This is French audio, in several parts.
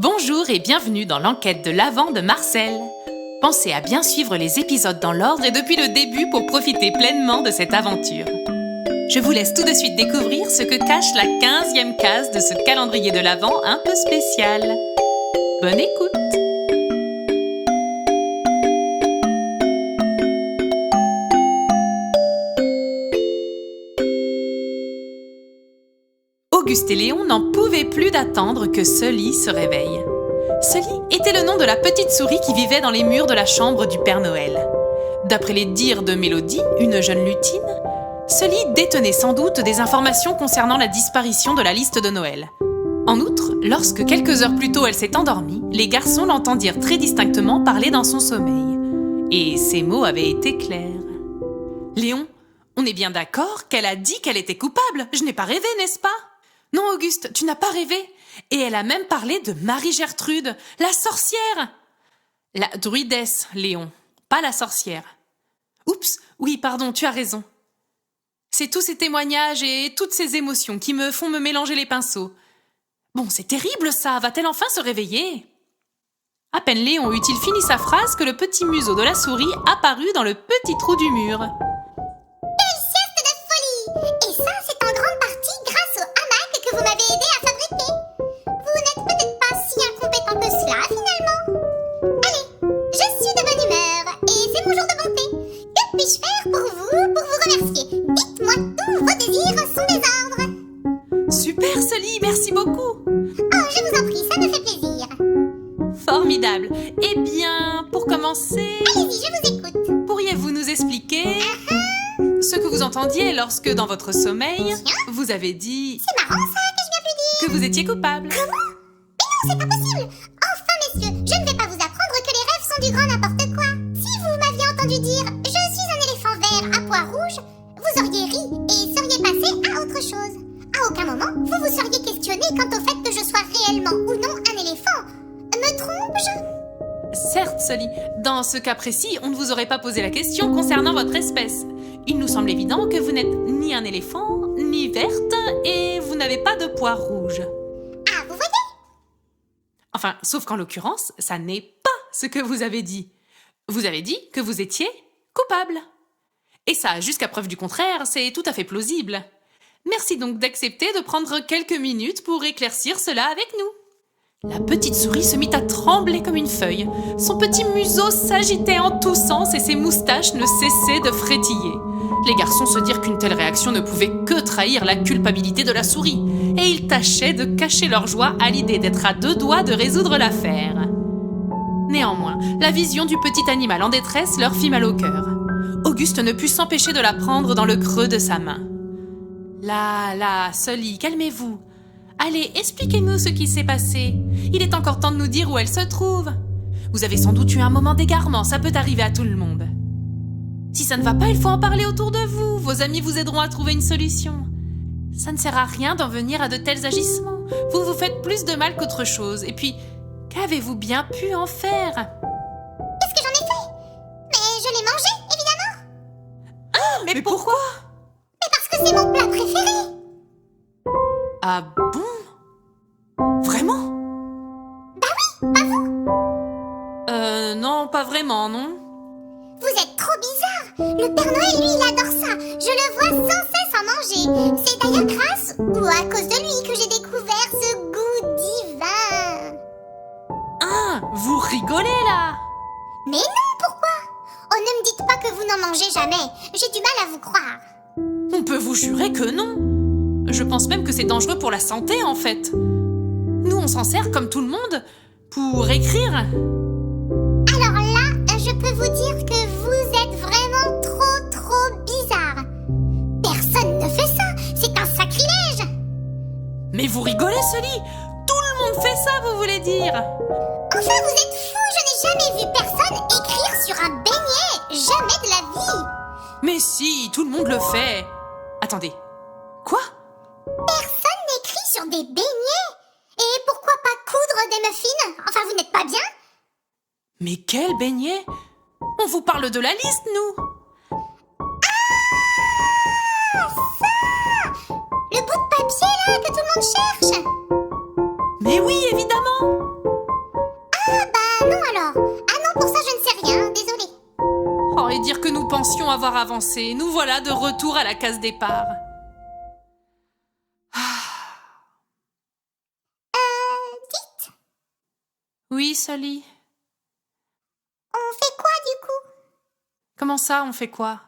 Bonjour et bienvenue dans l'enquête de l'Avent de Marcel. Pensez à bien suivre les épisodes dans l'ordre et depuis le début pour profiter pleinement de cette aventure. Je vous laisse tout de suite découvrir ce que cache la 15e case de ce calendrier de l'Avent un peu spécial. Bonne écoute! Auguste et Léon n'en pouvaient plus d'attendre que Sully se réveille. Sully était le nom de la petite souris qui vivait dans les murs de la chambre du Père Noël. D'après les dires de Mélodie, une jeune lutine, Sully détenait sans doute des informations concernant la disparition de la liste de Noël. En outre, lorsque quelques heures plus tôt elle s'est endormie, les garçons l'entendirent très distinctement parler dans son sommeil. Et ces mots avaient été clairs. « Léon, on est bien d'accord qu'elle a dit qu'elle était coupable. Je n'ai pas rêvé, n'est-ce pas ? » « Non, Auguste, tu n'as pas rêvé. Et elle a même parlé de Marie-Gertrude, la sorcière. » « La druidesse, Léon, pas la sorcière. » « Oups, oui, pardon, tu as raison. » C'est tous ces témoignages et toutes ces émotions qui me font me mélanger les pinceaux. Bon, c'est terrible ça, va-t-elle enfin se réveiller ? À peine Léon eut-il fini sa phrase que le petit museau de la souris apparut dans le petit trou du mur. Belle sieste de folie! Et ça, c'est en grande partie grâce au hamac que vous m'avez aidé à fabriquer. Vous n'êtes peut-être pas si incompétent que cela, finalement. Allez, je suis de bonne humeur et c'est mon jour de bonté. Que puis-je faire pour vous remercier? Dites-moi tous vos désirs sous les ordres. Super, Sully, merci beaucoup. Oh, je vous en prie, ça me fait plaisir. Formidable. Eh bien, pour commencer, Allez-y, je vous écoute. pourriez-vous nous expliquer ce que vous entendiez lorsque, dans votre sommeil, vous avez dit C'est marrant ça que je viens plus dire. que vous étiez coupable. Comment? Mais non, c'est pas possible. Enfin, messieurs, je ne vais pas vous apprendre que les rêves sont du grand n'importe quoi. Si vous m'aviez entendu dire « Je suis un éléphant vert à pois rouges », vous auriez ri et seriez passé à autre chose. À aucun moment, vous vous seriez questionné quant au fait que je sois réellement ou non un éléphant. Me trompe-je? Certes, Sully, dans ce cas précis, on ne vous aurait pas posé la question concernant votre espèce. Il nous semble évident que vous n'êtes ni un éléphant, ni verte, et vous n'avez pas de pois rouges. Ah, vous voyez? Enfin, sauf qu'en l'occurrence, ça n'est pas ce que vous avez dit. Vous avez dit que vous étiez coupable. Et ça, jusqu'à preuve du contraire, c'est tout à fait plausible. Merci donc d'accepter de prendre quelques minutes pour éclaircir cela avec nous. La petite souris se mit à trembler comme une feuille. Son petit museau s'agitait en tous sens et ses moustaches ne cessaient de frétiller. Les garçons se dirent qu'une telle réaction ne pouvait que trahir la culpabilité de la souris, et ils tâchaient de cacher leur joie à l'idée d'être à deux doigts de résoudre l'affaire. Néanmoins, la vision du petit animal en détresse leur fit mal au cœur. Auguste ne put s'empêcher de la prendre dans le creux de sa main. « Là, Sully, calmez-vous. Allez, expliquez-nous ce qui s'est passé. Il est encore temps de nous dire où elle se trouve. Vous avez sans doute eu un moment d'égarement, ça peut arriver à tout le monde. Si ça ne va pas, il faut en parler autour de vous. Vos amis vous aideront à trouver une solution. Ça ne sert à rien d'en venir à de tels agissements. Vous vous faites plus de mal qu'autre chose. Et puis, qu'avez-vous bien pu en faire ? Qu'est-ce que j'en ai fait? Mais je l'ai mangé, évidemment. Mais pourquoi ? Mais parce que c'est mon plat préféré. Ah bon ? Vraiment ? Bah oui, pas vous. Non, pas vraiment, non. Vous êtes trop bizarre. Le Père Noël, lui, il adore ça. Je le vois sans cesse en manger. C'est d'ailleurs grâce ou à cause de lui que j'ai découvert ce goût divin. Ah, vous rigolez là ? Mais non, pourquoi? Oh, ne me dites pas que vous n'en mangez jamais. J'ai du mal à vous croire. On peut vous jurer que non. Je pense même que c'est dangereux pour la santé, en fait. Nous, on s'en sert, comme tout le monde, pour écrire. Alors là, je peux vous dire que vous êtes vraiment trop bizarre. Personne ne fait ça. C'est un sacrilège. Mais vous rigolez, Sully ? Tout le monde fait ça, vous voulez dire ? Enfin, vous êtes fou. Je n'ai jamais vu personne écrire sur un beignet. Jamais de la vie. Mais si, tout le monde le fait. Attendez. Quoi ? Personne n'écrit sur des beignets. Et pourquoi pas coudre des muffins? Enfin, vous n'êtes pas bien? Mais quel beignet ? On vous parle de la liste, nous. Ah, ça! Le bout de papier, là, que tout le monde cherche. Mais oui, évidemment. semblons avoir avancé. Nous voilà de retour à la case départ. Dites, Oui, Sully. on fait quoi du coup? Comment ça, on fait quoi?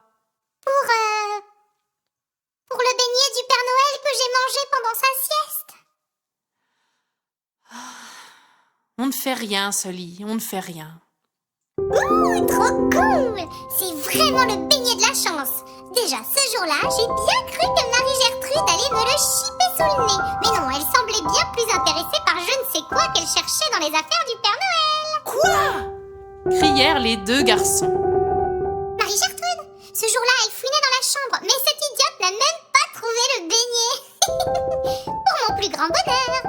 Pour le beignet du Père Noël que j'ai mangé pendant sa sieste? On ne fait rien, Sully, on ne fait rien. Ouh, trop cool! C'est vraiment le beignet de la chance. Déjà, ce jour-là, j'ai bien cru que Marie-Gertrude allait me le chipper sous le nez. Mais non, elle semblait bien plus intéressée par je ne sais quoi qu'elle cherchait dans les affaires du Père Noël. Quoi? Crièrent les deux garçons. Marie-Gertrude, ce jour-là, elle fouinait dans la chambre, mais cette idiote n'a même pas trouvé le beignet. Pour mon plus grand bonheur.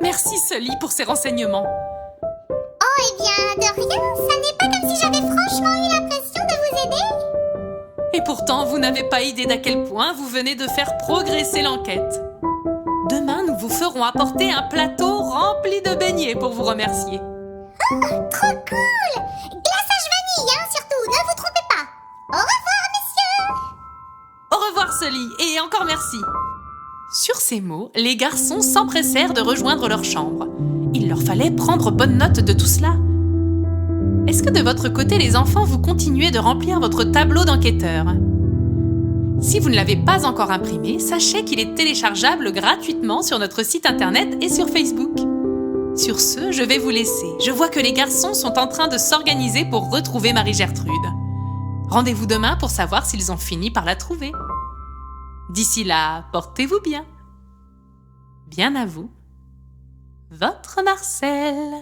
Merci, Sully, pour ces renseignements. Oh, eh bien, de rien, ça n'est pas comme si j'avais franchement eu l'impression de vous aider. Et pourtant, vous n'avez pas idée d'à quel point vous venez de faire progresser l'enquête. Demain, nous vous ferons apporter un plateau rempli de beignets pour vous remercier. Oh, trop cool! Glaçage vanille, hein, surtout, ne vous trompez pas. Au revoir, messieurs! Au revoir, Sully, et encore merci. Sur ces mots, les garçons s'empressèrent de rejoindre leur chambre. Il leur fallait prendre bonne note de tout cela. Est-ce que de votre côté, les enfants, vous continuez de remplir votre tableau d'enquêteur? Si vous ne l'avez pas encore imprimé, sachez qu'il est téléchargeable gratuitement sur notre site internet et sur Facebook. Sur ce, je vais vous laisser. Je vois que les garçons sont en train de s'organiser pour retrouver Marie-Gertrude. Rendez-vous demain pour savoir s'ils ont fini par la trouver. D'ici là, portez-vous bien. Bien à vous. Votre Marcel.